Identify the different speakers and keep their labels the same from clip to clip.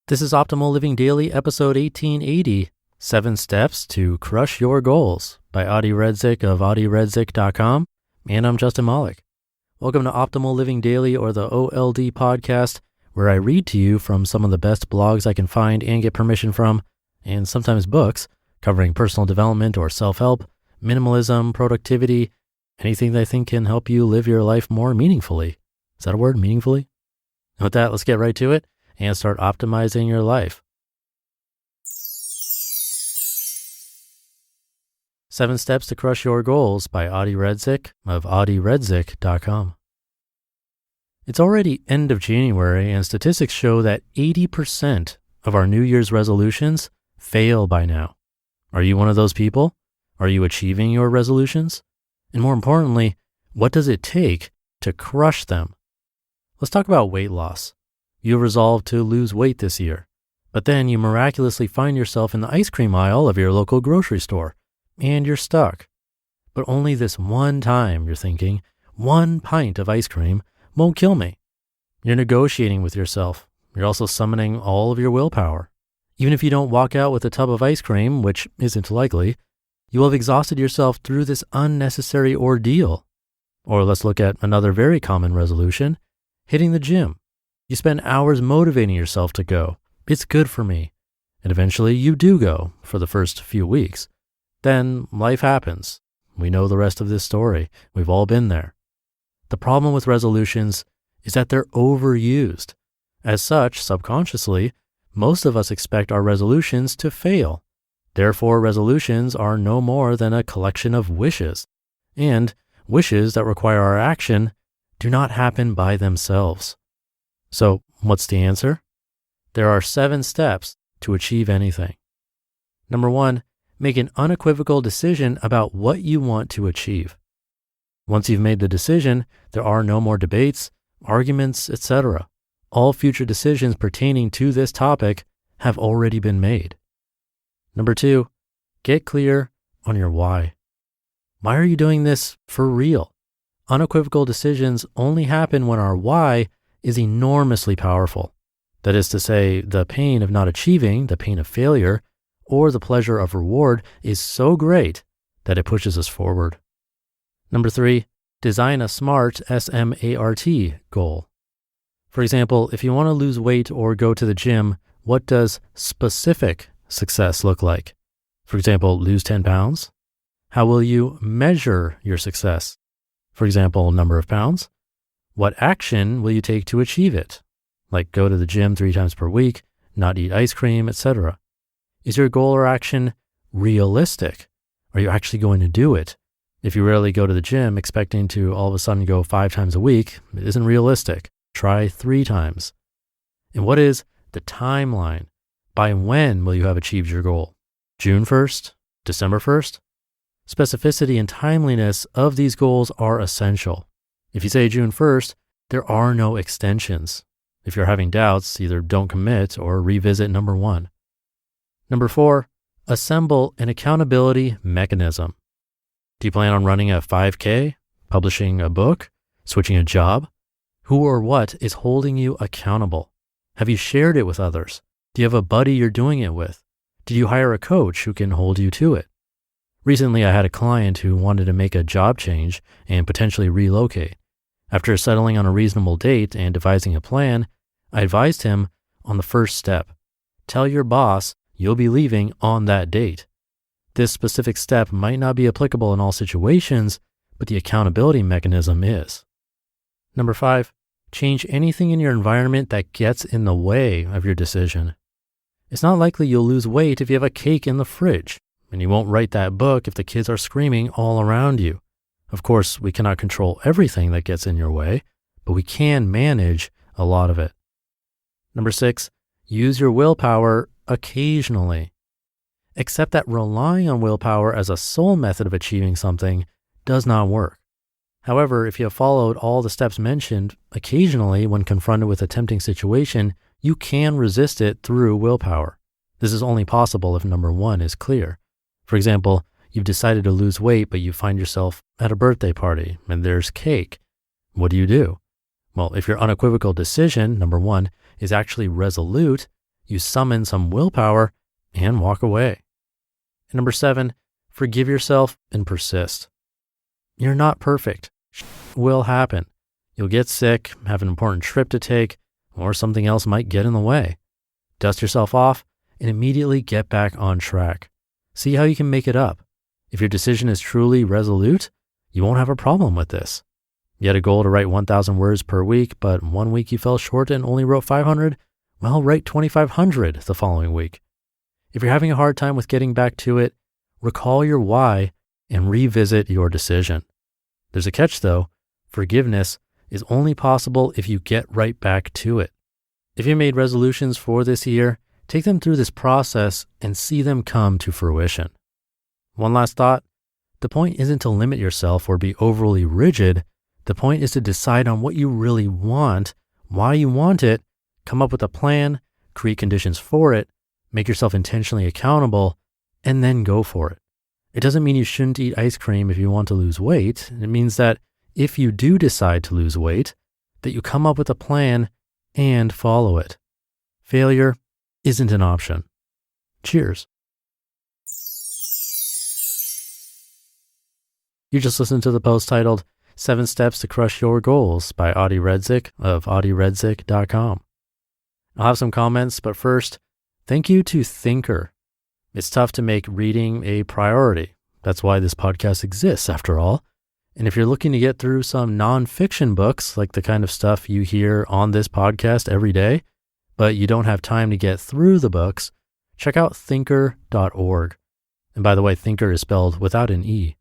Speaker 1: This is Optimal Living Daily, episode 1880, 7 Steps to Crush Your Goals by Adi Redzic of adiredzic.com, and I'm Justin Malik. Welcome to Optimal Living Daily, or the OLD podcast, where I read to you from some of the best blogs I can find and get permission from, and sometimes books covering personal development or self-help, minimalism, productivity, anything that I think can help you live your life more meaningfully. Is that a word, meaningfully? And with that, let's get right to it and start optimizing your life. 7 Steps to Crush Your Goals by Adi Redzic of adiredzic.com. It's already end of January, and statistics show that 80% of our New Year's resolutions fail by now. Are you one of those people? Are you achieving your resolutions? And more importantly, what does it take to crush them? Let's talk about weight loss. You resolve to lose weight this year, but then you miraculously find yourself in the ice cream aisle of your local grocery store, and you're stuck. But only this one time, you're thinking, 1 pint of ice cream won't kill me. You're negotiating with yourself. You're also summoning all of your willpower. Even if you don't walk out with a tub of ice cream, which isn't likely, you will have exhausted yourself through this unnecessary ordeal. Or let's look at another very common resolution, hitting the gym. You spend hours motivating yourself to go. It's good for me. And eventually you do go for the first few weeks. Then life happens. We know the rest of this story. We've all been there. The problem with resolutions is that they're overused. As such, subconsciously, most of us expect our resolutions to fail. Therefore, resolutions are no more than a collection of wishes. And wishes that require our action do not happen by themselves. So what's the answer? There are 7 steps to achieve anything. Number 1, make an unequivocal decision about what you want to achieve. Once you've made the decision, there are no more debates, arguments, etc. All future decisions pertaining to this topic have already been made. Number 2, get clear on your why. Why are you doing this for real? Unequivocal decisions only happen when our why is enormously powerful. That is to say, the pain of not achieving, the pain of failure, or the pleasure of reward is so great that it pushes us forward. Number 3, design a SMART, S-M-A-R-T goal. For example, if you want to lose weight or go to the gym, what does specific success look like? For example, lose 10 pounds. How will you measure your success? For example, number of pounds. What action will you take to achieve it? Like go to the gym 3 times per week, not eat ice cream, etc. Is your goal or action realistic? Are you actually going to do it? If you rarely go to the gym expecting to all of a sudden go 5 times a week, it isn't realistic. Try 3 times. And what is the timeline? By when will you have achieved your goal? June 1st? December 1st? Specificity and timeliness of these goals are essential. If you say June 1st, there are no extensions. If you're having doubts, either don't commit or revisit number 1. Number 4, assemble an accountability mechanism. Do you plan on running a 5K, publishing a book, switching a job? Who or what is holding you accountable? Have you shared it with others? Do you have a buddy you're doing it with? Did you hire a coach who can hold you to it? Recently, I had a client who wanted to make a job change and potentially relocate. After settling on a reasonable date and devising a plan, I advised him on the first step. Tell your boss you'll be leaving on that date. This specific step might not be applicable in all situations, but the accountability mechanism is. Number 5, change anything in your environment that gets in the way of your decision. It's not likely you'll lose weight if you have a cake in the fridge, and you won't write that book if the kids are screaming all around you. Of course, we cannot control everything that gets in your way, but we can manage a lot of it. Number 6, use your willpower occasionally. Accept that relying on willpower as a sole method of achieving something does not work. However, if you have followed all the steps mentioned, occasionally when confronted with a tempting situation, you can resist it through willpower. This is only possible if number 1 is clear. For example, you've decided to lose weight, but you find yourself at a birthday party and there's cake. What do? Well, if your unequivocal decision, number 1, is actually resolute, you summon some willpower and walk away. And number 7, forgive yourself and persist. You're not perfect. Shit will happen. You'll get sick, have an important trip to take, or something else might get in the way. Dust yourself off and immediately get back on track. See how you can make it up. If your decision is truly resolute, you won't have a problem with this. You had a goal to write 1,000 words per week, but one week you fell short and only wrote 500? Well, write 2,500 the following week. If you're having a hard time with getting back to it, recall your why and revisit your decision. There's a catch though. Forgiveness is only possible if you get right back to it. If you made resolutions for this year, take them through this process and see them come to fruition. One last thought. The point isn't to limit yourself or be overly rigid. The point is to decide on what you really want, why you want it, come up with a plan, create conditions for it, make yourself intentionally accountable, and then go for it. It doesn't mean you shouldn't eat ice cream if you want to lose weight. It means that if you do decide to lose weight, that you come up with a plan and follow it. Failure isn't an option. Cheers. You just listened to the post titled 7 Steps to Crush Your Goals by Redzic of audieredzic.com. I'll have some comments, but first, thank you to Thinker. It's tough to make reading a priority. That's why this podcast exists, after all. And if you're looking to get through some nonfiction books, like the kind of stuff you hear on this podcast every day, but you don't have time to get through the books, check out thinker.org. And by the way, Thinker is spelled without an E.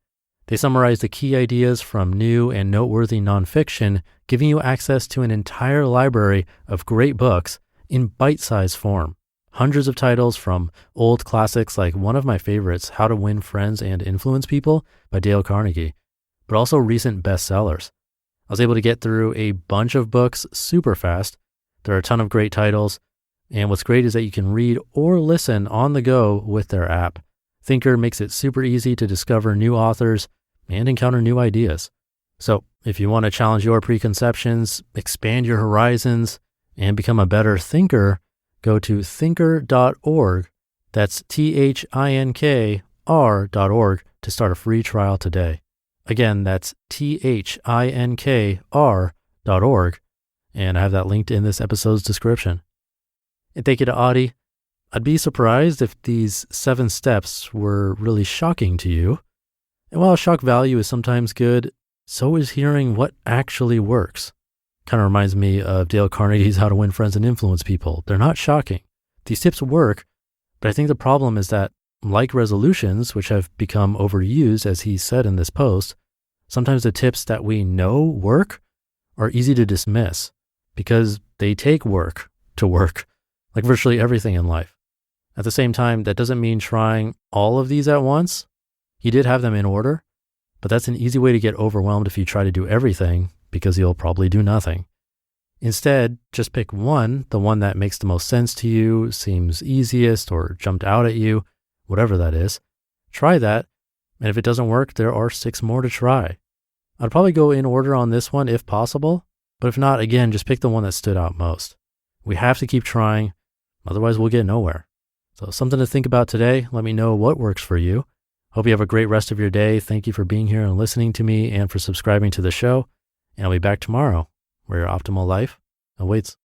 Speaker 1: They summarize the key ideas from new and noteworthy nonfiction, giving you access to an entire library of great books in bite-sized form. Hundreds of titles from old classics like one of my favorites, How to Win Friends and Influence People by Dale Carnegie, but also recent bestsellers. I was able to get through a bunch of books super fast. There are a ton of great titles, and what's great is that you can read or listen on the go with their app. Thinker makes it super easy to discover new authors and encounter new ideas. So if you want to challenge your preconceptions, expand your horizons, and become a better thinker, go to thinker.org. That's THINKR.org to start a free trial today. Again, that's THINKR.org. And I have that linked in this episode's description. And thank you to Audie. I'd be surprised if these 7 steps were really shocking to you. And while shock value is sometimes good, so is hearing what actually works. Kind of reminds me of Dale Carnegie's How to Win Friends and Influence People. They're not shocking. These tips work, but I think the problem is that, like resolutions, which have become overused, as he said in this post, sometimes the tips that we know work are easy to dismiss because they take work to work, like virtually everything in life. At the same time, that doesn't mean trying all of these at once. He did have them in order, but that's an easy way to get overwhelmed if you try to do everything, because you'll probably do nothing. Instead, just pick one, the one that makes the most sense to you, seems easiest, or jumped out at you, whatever that is. Try that, and if it doesn't work, there are 6 more to try. I'd probably go in order on this one if possible, but if not, again, just pick the one that stood out most. We have to keep trying, otherwise we'll get nowhere. So something to think about today. Let me know what works for you. Hope you have a great rest of your day. Thank you for being here and listening to me and for subscribing to the show. And I'll be back tomorrow where your optimal life awaits.